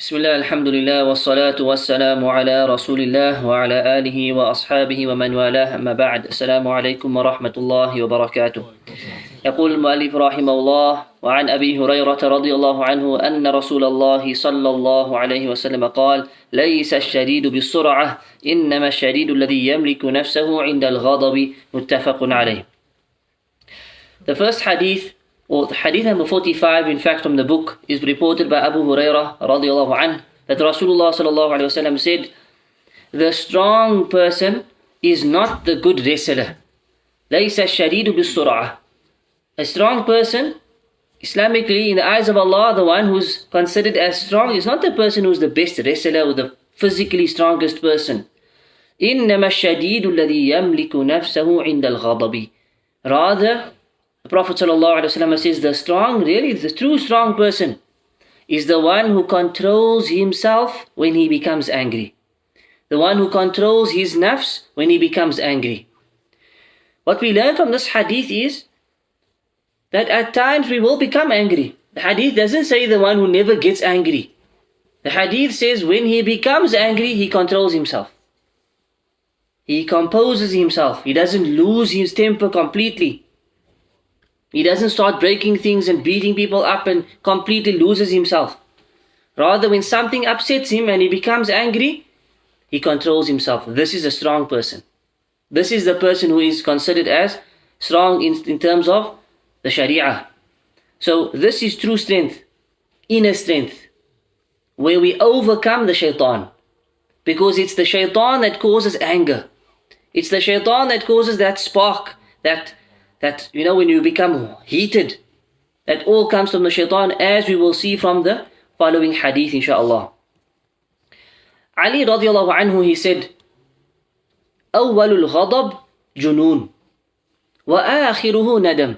Bismillah, alhamdulillah, wassalatu wassalamu ala rasulillah wa ala alihi wa ashabihi wa man walah, amma ba'd. Assalamu alaikum wa rahmatullahi wa barakatuh. يقول المؤلف رحمه الله: وعن أبي هريرة رضي الله عنه أن رسول الله صلى الله عليه وسلم قال: ليس الشديد بالسرعة إنما الشديد الذي يملك نفسه عند الغضب. متفق عليه. The first hadith, or hadith number 45, in fact, from the book, is reported by Abu Hurairah radiallahu anhu, that Rasulullah sallallahu alayhi wasallam said, the strong person is not the good wrestler. ليس الشديد بالسرعة. A strong person, Islamically, in the eyes of Allah, the one who's considered as strong is not the person who's the best wrestler or the physically strongest person. إنما الشديد الذي يملك نفسه عند الغضب. Rather, the Prophet ﷺ says the strong, really the true strong person, is the one who controls himself when he becomes angry. The one who controls his nafs when he becomes angry. What we learn from this hadith is that at times we will become angry. The hadith doesn't say the one who never gets angry. The hadith says when he becomes angry, he controls himself. He composes himself. He doesn't lose his temper completely. He doesn't start breaking things and beating people up and completely loses himself. Rather, when something upsets him and he becomes angry, he controls himself. This is a strong person. This is the person who is considered as strong in terms of the Sharia. So this is true strength, inner strength, where we overcome the Shaytan. Because it's the Shaytan that causes anger. It's the Shaytan that causes that spark, that when you become heated, that all comes from the Shaytan, as we will see from the following hadith, inshaAllah. Ali radiallahu anhu, he said, أول الغضب جنون وآخره ندم.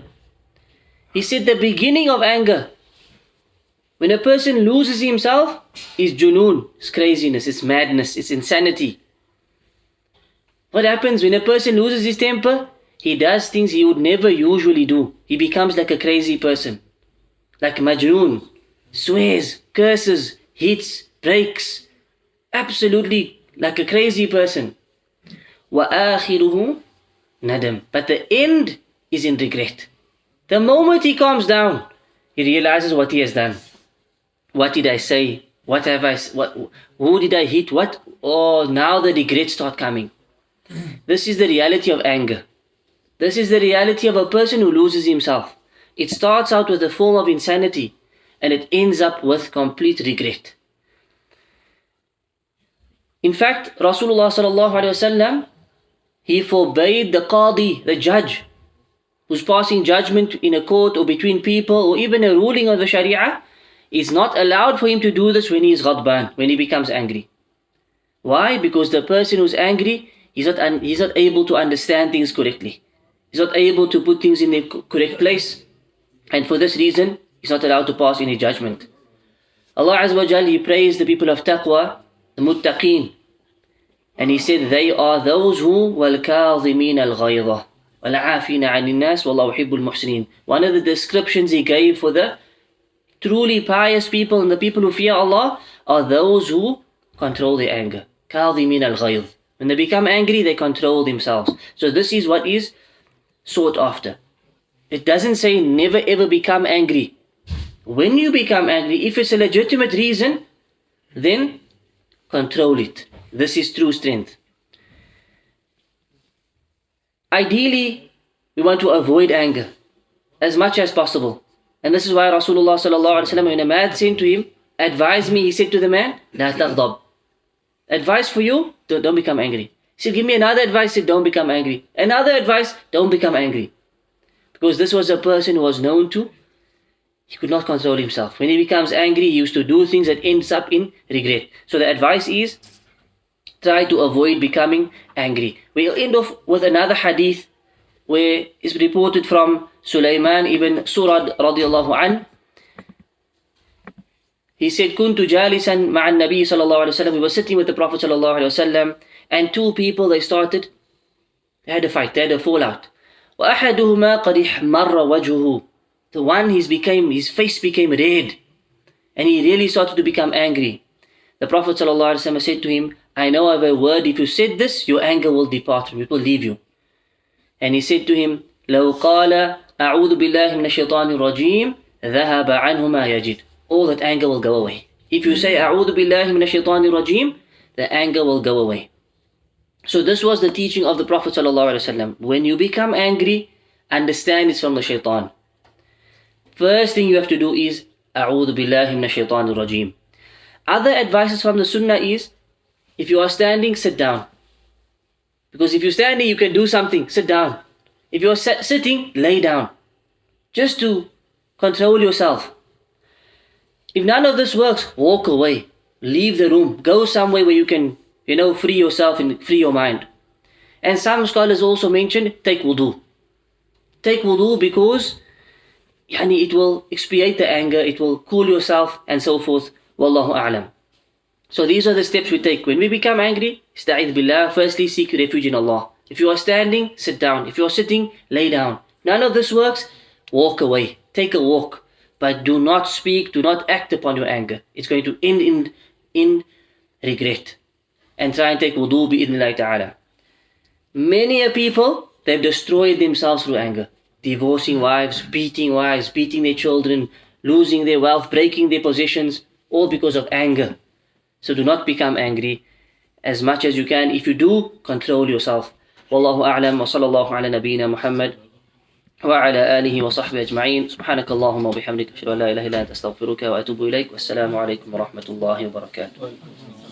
He said the beginning of anger, when a person loses himself, is junoon, it's craziness, it's madness, it's insanity. What happens when a person loses his temper? He does things he would never usually do. He becomes like a crazy person. Like majnoon, swears, curses, hits, breaks. Absolutely like a crazy person. وَآخِرُهُ nadam. But the end is in regret. The moment he calms down, he realizes what he has done. What did I say? What have I? Who did I hit? What? Oh, now the regrets start coming. This is the reality of anger. This is the reality of a person who loses himself. It starts out with a form of insanity and it ends up with complete regret. In fact, Rasulullah sallallahu alaihi wasallam, he forbade the qadi, the judge, who's passing judgment in a court or between people or even a ruling of the Sharia, is not allowed for him to do this when he is ghadban, when he becomes angry. Why? Because the person who's angry, he's not able to understand things correctly. He's not able to put things in the correct place. And for this reason, he's not allowed to pass any judgment. Allah Azza wa Jal, He praised the people of taqwa, the muttaqeen. And He said, they are those who وَالْكَاظِمِينَ الْغَيْظَ وَالْعَافِينَ عَنِ النَّاسِ وَاللَّهُ يُحِبُّ الْمُحْسِنِينَ. One of the descriptions He gave for the truly pious people and the people who fear Allah are those who control their anger. كَاظِمِينَ الْغَيْظ. When they become angry, they control themselves. So this is what is sought after. It doesn't say never ever become angry. When you become angry, if it's a legitimate reason, then control it. This is true strength. Ideally, we want to avoid anger as much as possible. And this is why Rasulullah sallallahu alaihi wasallam, when a man said to him, advise me, he said to the man, لا تغضب. Advice for you, don't become angry. He said, give me another advice. He said, don't become angry. Another advice, don't become angry. Because this was a person who was known to, he could not control himself. When he becomes angry, he used to do things that ends up in regret. So the advice is, try to avoid becoming angry. We'll end off with another hadith where it's reported from Sulaiman ibn Surad radiallahu anhu. He said, كنت جالسا مع النبي صلى الله عليه وسلم. We were sitting with the Prophet صلى الله عليه وسلم, and two people, they had a fight, they had a fallout. وأحدهما قد احمر وجهه. The one, his face became red, and he really started to become angry. The Prophet ﷺ said to him, I know of a word, if you said this, your anger will depart from you, it will leave you. And he said to him, لو قال أعوذ بالله من الشيطان الرجيم ذهب عنه ما يجد. All that anger will go away. If you say أعوذ بالله من الشيطان الرجيم, the anger will go away. So this was the teaching of the Prophet ﷺ. When you become angry, understand it's from the shaitan. First thing you have to do is أعوذ بالله من الشيطان الرجيم. Other advices from the Sunnah is, if you are standing, sit down. Because if you're standing, you can do something, sit down. If you're sitting, lay down. Just to control yourself. If none of this works, walk away. Leave the room. Go somewhere where you can, free yourself and free your mind. And some scholars also mentioned, take wudu. Take wudu because it will expiate the anger, it will cool yourself and so forth. Wallahu a'lam. So these are the steps we take. When we become angry, ista'idh billah, firstly seek refuge in Allah. If you are standing, sit down. If you are sitting, lay down. None of this works, walk away. Take a walk. But do not speak, do not act upon your anger. It's going to end in regret. And try and take wudu bi'idhnillahi ta'ala. Many people, they've destroyed themselves through anger. Divorcing wives, beating their children, losing their wealth, breaking their possessions, all because of anger. So do not become angry as much as you can. If you do, control yourself. Wallahu a'lam wa sallallahu ala nabiyyina Muhammad wa ala alihi wa sahbihi ajma'in. Subhanaka Allahumma wa bihamdika ashhadu an la ilaha illa anta astaghfiruka wa atubu ilayk. Wassalamu alaykum wa rahmatullahi wa barakatuh.